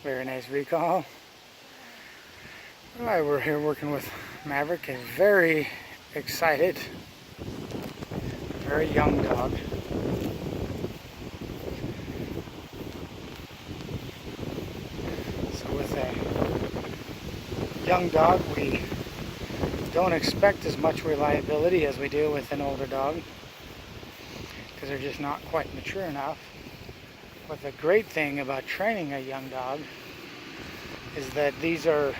Very nice recall. Alright, we're here working with Maverick, a very excited, very young dog. So with a young dog, we don't expect as much reliability as we do with an older dog because they're just not quite mature enough. But the great thing about training a young dog is that these are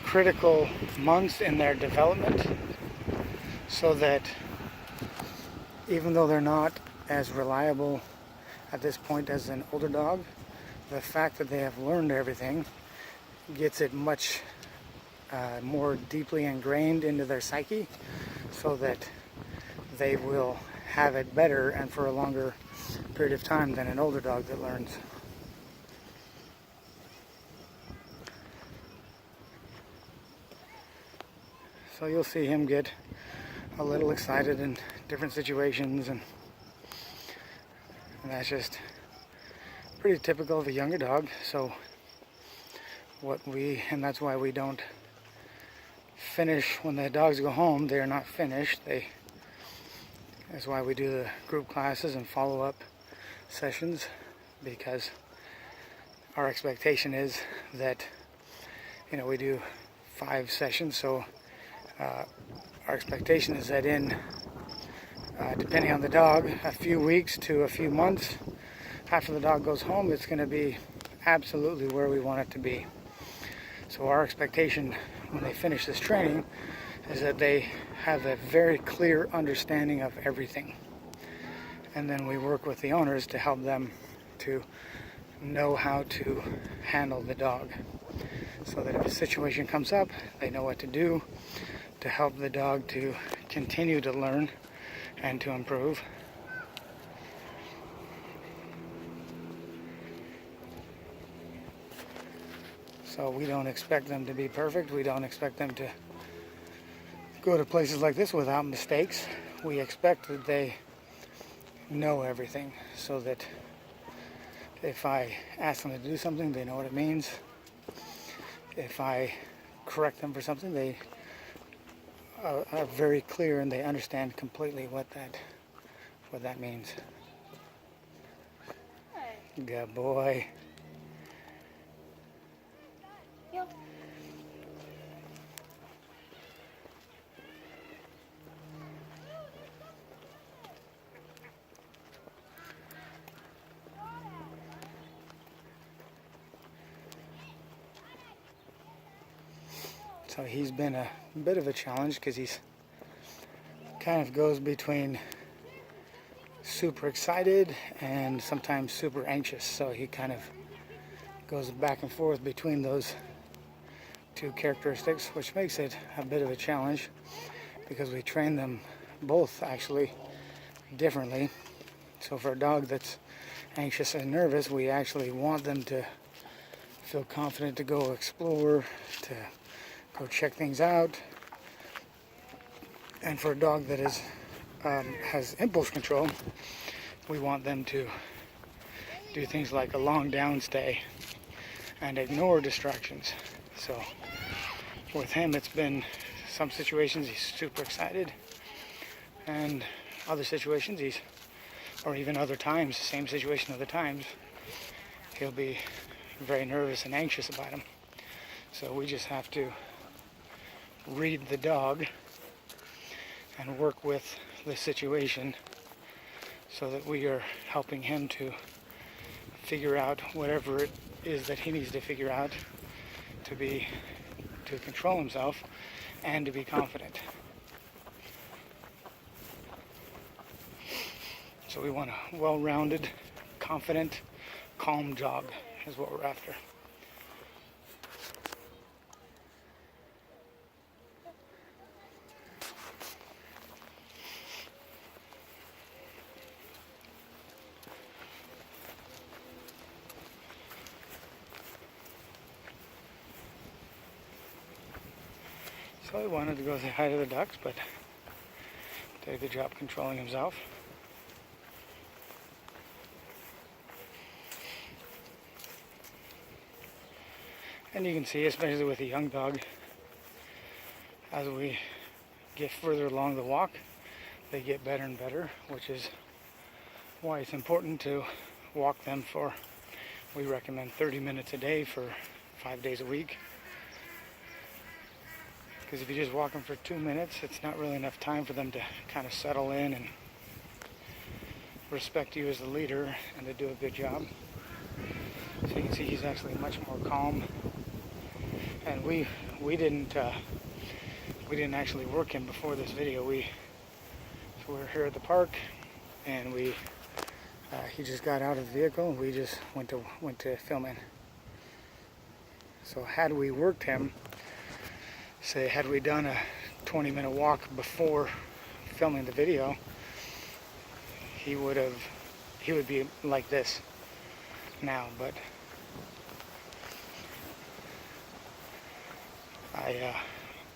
critical months in their development, so that even though they're not as reliable at this point as an older dog, the fact that they have learned everything gets it much more deeply ingrained into their psyche, so that they will have it better and for a longer period of time than an older dog that learns. So you'll see him get a little excited in different situations, and that's just pretty typical of a younger dog. So and that's why we don't finish when the dogs go home. They are not finished. That's why we do the group classes and follow-up sessions, because our expectation is that, we do 5 sessions. So our expectation is that in, depending on the dog, a few weeks to a few months after the dog goes home, it's going to be absolutely where we want it to be. So our expectation when they finish this training is that they have a very clear understanding of everything. And then we work with the owners to help them to know how to handle the dog, so that if a situation comes up, they know what to do to help the dog to continue to learn and to improve. So we don't expect them to be perfect. We don't expect them to go to places like this without mistakes. We expect that they know everything, so that if I ask them to do something, they know what it means. If I correct them for something, they are very clear and they understand completely what that means. Good boy. So he's been a bit of a challenge because he's kind of goes between super excited and sometimes super anxious. So he kind of goes back and forth between those two characteristics, which makes it a bit of a challenge because we train them both actually differently. So for a dog that's anxious and nervous, we actually want them to feel confident to go explore, to go check things out. And for a dog that has impulse control, we want them to do things like a long down stay and ignore distractions. So with him, it's been some situations he's super excited, and other situations or even other times, same situation other times, he'll be very nervous and anxious about him. So we just have to read the dog and work with the situation so that we are helping him to figure out whatever it is that he needs to figure out to control himself and to be confident. So we want a well-rounded, confident, calm dog is what we're after. So he wanted to go say hi to the ducks, but did a good job controlling himself. And you can see, especially with a young dog, as we get further along the walk, they get better and better, which is why it's important to walk them for, we recommend 30 minutes a day for 5 days a week. Because if you just walk them for 2 minutes, it's not really enough time for them to kind of settle in and respect you as the leader and to do a good job. So you can see he's actually much more calm. And we didn't actually work him before this video. So we were here at the park, and he just got out of the vehicle, and we just went to filming. So had we worked him, say had we done a 20-minute walk before filming the video, he would be like this now, but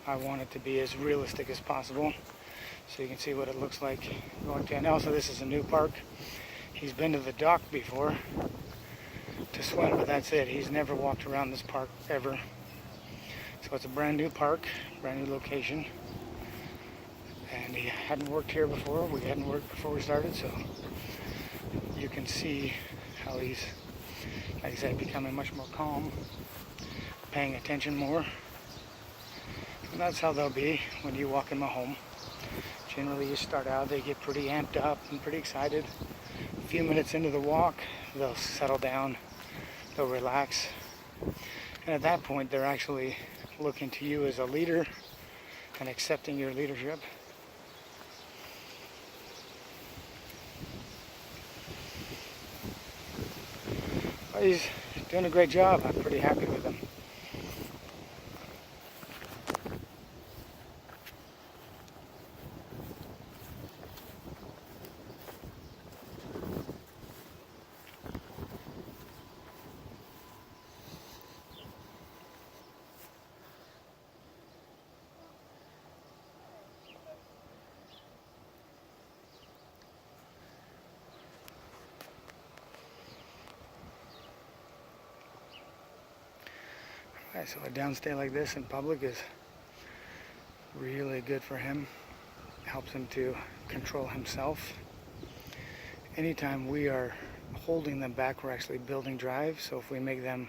I want it to be as realistic as possible, so you can see what it looks like going to. And also, this is a new park. He's been to the dock before to swim, but that's it. He's never walked around this park ever. So it's a brand new park, brand new location, and he hadn't worked here before. We hadn't worked before we started, so you can see how he's, like I said, becoming much more calm, paying attention more. And that's how they'll be when you walk in a home. Generally, you start out, they get pretty amped up and pretty excited. A few minutes into the walk, they'll settle down, they'll relax. And at that point, they're actually looking to you as a leader and accepting your leadership. Well, he's doing a great job. I'm pretty happy with him. Alright, so a downstay like this in public is really good for him. Helps him to control himself. Anytime we are holding them back, we're actually building drive. So if we make them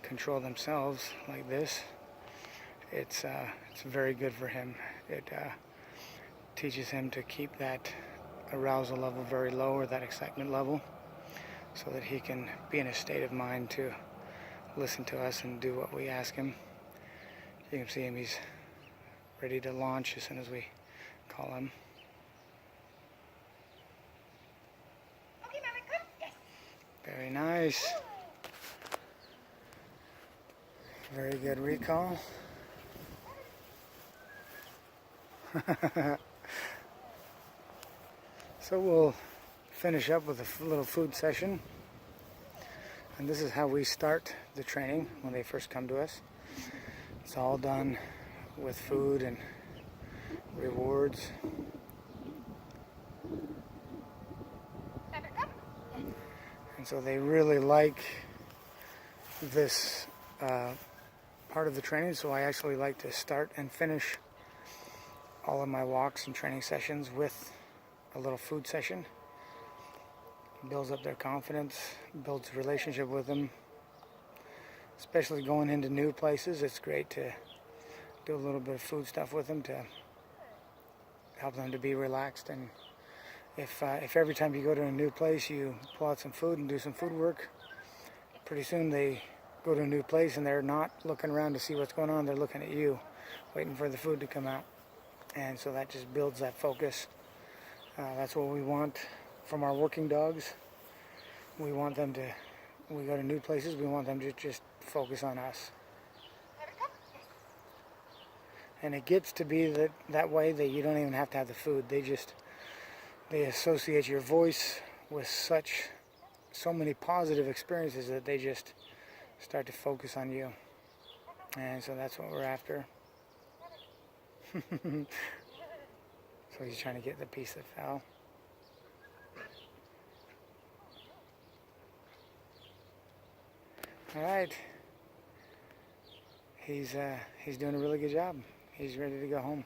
control themselves like this, it's very good for him. It teaches him to keep that arousal level very low, or that excitement level, so that he can be in a state of mind to listen to us and do what we ask him. You can see him, he's ready to launch as soon as we call him. Okay, Maverick, come. Yes. Very nice. Very good recall. So we'll finish up with a little food session. And this is how we start the training when they first come to us. It's all done with food and rewards. And so they really like this part of the training, so I actually like to start and finish all of my walks and training sessions with a little food session. Builds up their confidence, builds a relationship with them. Especially going into new places, it's great to do a little bit of food stuff with them to help them to be relaxed and If every time you go to a new place you pull out some food and do some food work, pretty soon they go to a new place and they're not looking around to see what's going on. They're looking at you, waiting for the food to come out. And so that just builds that focus. That's what we want from our working dogs. We want them to, when we go to new places, we want them to just focus on us. Maverick, come. Yes. And it gets to be that way that you don't even have to have the food. They associate your voice with so many positive experiences that they just start to focus on you. And so that's what we're after. So he's trying to get the piece that fell. All right. He's doing a really good job. He's ready to go home.